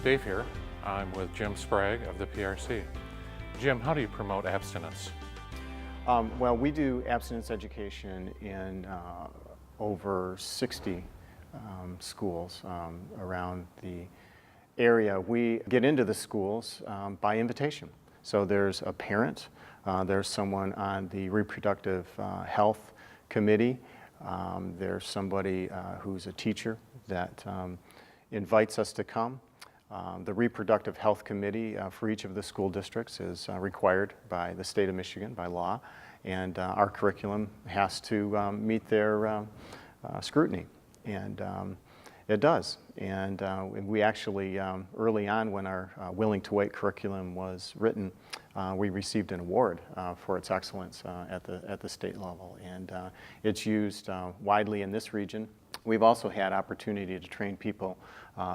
Dave here. I'm with Jim Sprague of the PRC. Jim, how do you promote abstinence? Well, we do abstinence education in over 60 schools around the area. We get into the schools by invitation. So there's a parent, there's someone on the reproductive health committee, there's somebody who's a teacher that invites us to come. The reproductive health committee for each of the school districts is required by the state of Michigan by law, and our curriculum has to meet their scrutiny, and it does. And we actually, early on when our Willing to Wait curriculum was written, we received an award for its excellence at the state level, and it's used widely in this region. We've also had opportunity to train people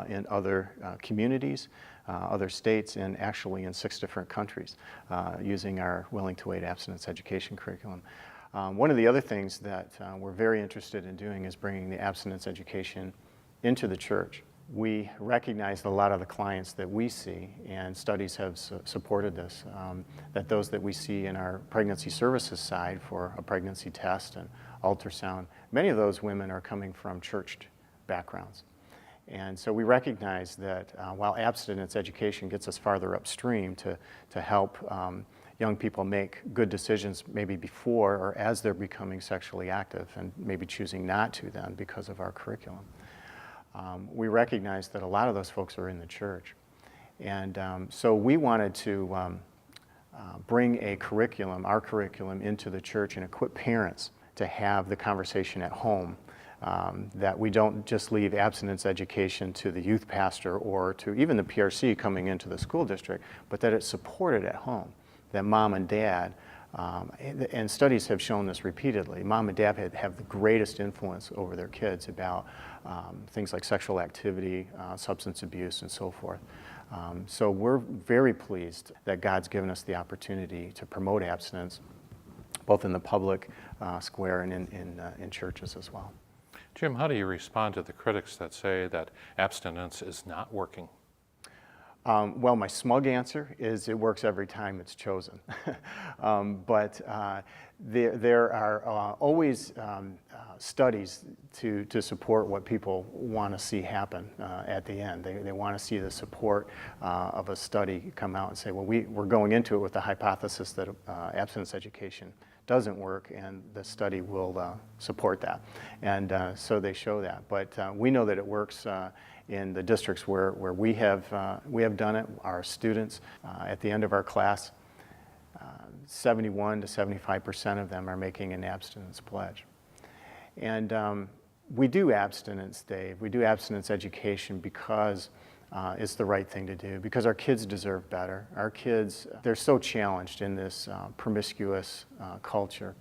in other communities, other states, and actually in 6 different countries using our Willing to Wait abstinence education curriculum. One of the other things that we're very interested in doing is bringing the abstinence education into the church. We recognize that a lot of the clients that we see, and studies have supported this, that those that we see in our pregnancy services side for a pregnancy test and ultrasound, many of those women are coming from church backgrounds. And so we recognize that while abstinence education gets us farther upstream to help young people make good decisions maybe before or as they're becoming sexually active and maybe choosing not to then because of our curriculum. We recognize that a lot of those folks are in the church. And so we wanted to bring a curriculum, our curriculum, into the church and equip parents to have the conversation at home, that we don't just leave abstinence education to the youth pastor or to even the PRC coming into the school district, but that it's supported at home, that mom and dad, and studies have shown this repeatedly, mom and dad have the greatest influence over their kids about things like sexual activity, substance abuse, and so forth. So we're very pleased that God's given us the opportunity to promote abstinence, both in the public square and in churches as well. Jim, how do you respond to the critics that say that abstinence is not working? Well, my smug answer is it works every time it's chosen. But there are always studies to support what people want to see happen at the end. They want to see the support of a study come out and say, well, we're going into it with the hypothesis that abstinence education doesn't work, and the study will support that. And so they show that. But we know that it works in the districts where we have done it. Our students, at the end of our class, 71 to 75% of them are making an abstinence pledge. And we do abstinence, Dave. We do abstinence education because it's the right thing to do, because our kids deserve better. Our kids, they're so challenged in this promiscuous culture.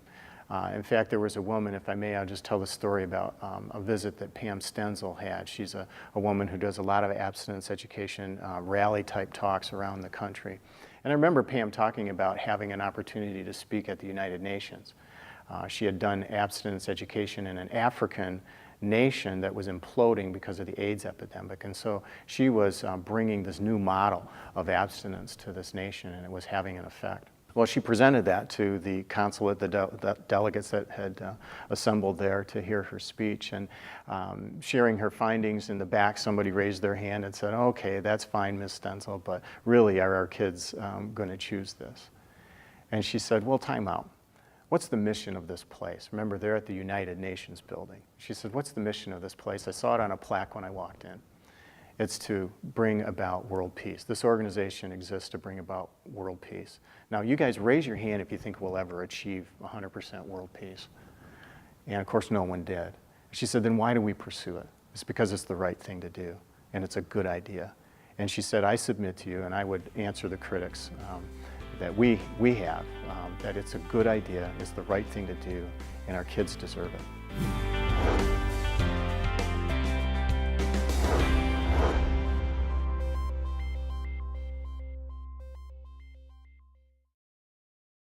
In fact, there was a woman, if I may, I'll just tell the story about a visit that Pam Stenzel had. She's a woman who does a lot of abstinence education, rally-type talks around the country. And I remember Pam talking about having an opportunity to speak at the United Nations. She had done abstinence education in an African nation that was imploding because of the AIDS epidemic. And so she was bringing this new model of abstinence to this nation, and it was having an effect. Well, she presented that to the consulate, the delegates that had assembled there to hear her speech, and sharing her findings. In the back, somebody raised their hand and said, okay, that's fine, Ms. Stenzel, but really are our kids going to choose this? And she said, well, time out. What's the mission of this place? Remember, they're at the United Nations building. She said, what's the mission of this place? I saw it on a plaque when I walked in. It's to bring about world peace. This organization exists to bring about world peace. Now, you guys raise your hand if you think we'll ever achieve 100% world peace. And of course, no one did. She said, then why do we pursue it? It's because it's the right thing to do, and it's a good idea. And she said, I submit to you, and I would answer the critics that we have, that it's a good idea, it's the right thing to do, and our kids deserve it.